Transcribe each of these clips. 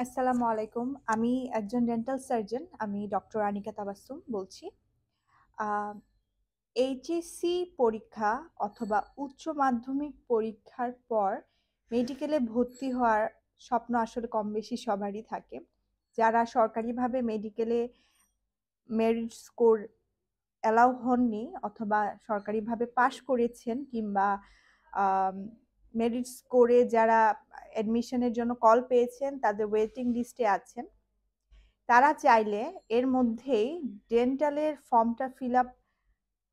আসসালামু আলাইকুম। আমি একজন ডেন্টাল সার্জন। আমি ডক্টর আনিকা তাবাসসুম বলছি। আ এইচএসসি পরীক্ষা অথবা উচ্চ মাধ্যমিক পরীক্ষার পর মেডিকেলে ভর্তি হওয়ার স্বপ্ন আসলে কমবেশি সবারই থাকে। যারা সরকারিভাবে মেডিকেলে মেরিট স্কোর অ্যালাউ হননি অথবা সরকারিভাবে পাশ করেছেন কিংবা আম মেরিট স্কোরে যারা অ্যাডমিশনের জন্য কল পেয়েছেন, তাদের ওয়েটিং লিস্টে আছেন। তারা চাইলে এর মধ্যেই ডেন্টালের ফর্মটা ফিল আপ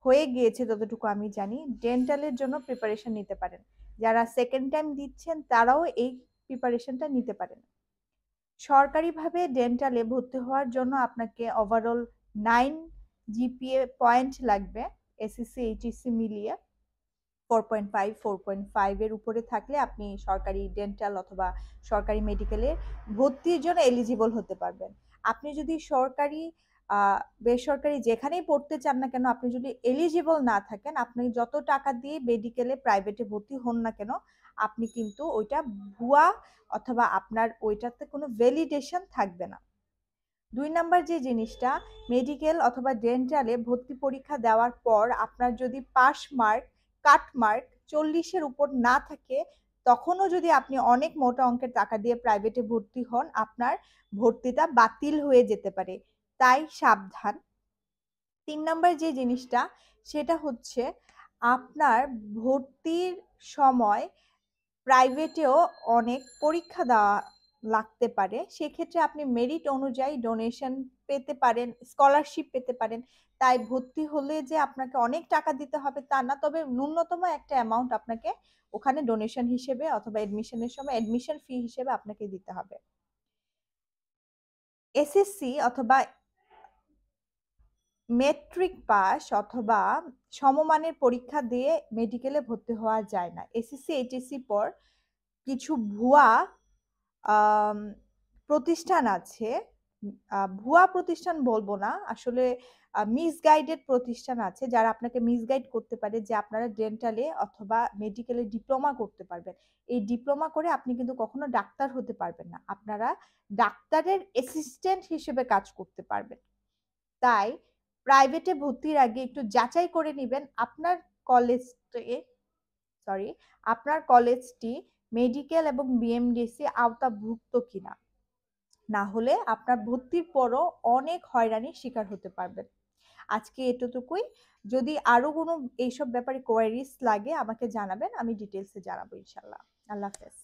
হয়ে গিয়েছে যতটুকু আমি জানি, ডেন্টালের জন্য প্রিপারেশন নিতে পারেন। যারা সেকেন্ড টাইম দিচ্ছেন তারাও এই প্রিপারেশনটা নিতে পারেন। সরকারিভাবে ডেন্টালে ভর্তি হওয়ার জন্য আপনাকে ওভারঅল 9 জিপিএ পয়েন্ট লাগবে। এসএসসি এইচএসসি মিলিয়ে 4.5 4.5 এর উপরে থাকলে আপনি সরকারি ডেন্টাল অথবা সরকারি মেডিকেলে ভর্তির জন্য এলিজিবল হতে পারবেন। আপনি যদি সরকারি বেসরকারি যেখানেই পড়তে চান না কেন, আপনি যদি এলিজিবল না থাকেন, আপনি যত টাকা দিয়ে মেডিকেলে প্রাইভেটে ভর্তি হন না কেন, আপনি কিন্তু ওইটা ভুয়া অথবা আপনার ওইটাতে কোনো ভ্যালিডেশন থাকবে না। ২ নাম্বার যে জিনিসটা, মেডিকেল অথবা ডেন্টালে ভর্তি পরীক্ষা দেওয়ার পর আপনার যদি পাস মার্ক, কাট মার্ক ৪০ এর উপর না থাকে, তখনও যদি আপনি অনেক মোটা অঙ্কের টাকা দিয়ে প্রাইভেটে ভর্তি হন, আপনার ভর্তিটা বাতিল হয়ে যেতে পারে। তাই সাবধান। ৩ নাম্বার যে জিনিসটা, সেটা হচ্ছে আপনার ভর্তির সময় প্রাইভেটেও অনেক পরীক্ষা দেওয়া লাগতে পারে। সেক্ষেত্রে আপনি মেরিট অনুযায়ী ডোনেশন পেতে পারেন, স্কলারশিপ পেতে পারেন। তাই ভর্তি হলে যে আপনাকে অনেক টাকা দিতে হবে তা না। তবে ন্যূনতম একটা অ্যামাউন্ট আপনাকে ওখানে ডোনেশন হিসেবে অথবা অ্যাডমিশনের সময় অ্যাডমিশন ফি হিসেবে আপনাকে দিতে হবে। এসএসসি অথবা মেট্রিক পাস অথবা সমমানের পরীক্ষা দিয়ে মেডিকেলে ভর্তি হওয়া যায় না। এসএসসি, এইচএসসি পর কিছু ভুয়া আম প্রতিষ্ঠান আছে। ভুয়া প্রতিষ্ঠান বলব না। আসলে মিসগাইডেড প্রতিষ্ঠান আছে যারা আপনাকে মিসগাইড করতে পারে যে আপনারা ডেন্টালে অথবা মেডিকেলে ডিপ্লোমা করতে পারবেন। এই ডিপ্লোমা করে আপনি কিন্তু কখনো ডাক্তার হতে পারবেন না। আপনারা ডাক্তারের অ্যাসিস্ট্যান্ট হিসেবে কাজ করতে পারবেন। তাই প্রাইভেটে ভর্তির আগে একটু যাচাই করে নিবেন কলেজটি সরি আপনার কলেজটি মেডিকেল এবং বিএমডিসি আওতাভুক্ত কিনা। না হলে আপনার ভর্তির পরও অনেক হয়রানির শিকার হতে পারবেন। আজকে এতটুকুই। যদি আরো কোনো এইসব ব্যাপারে কোয়ারিজ লাগে আমাকে জানাবেন, আমি ডিটেলসে জানাবো ইনশাল্লাহ। আল্লাহ হাফেজ।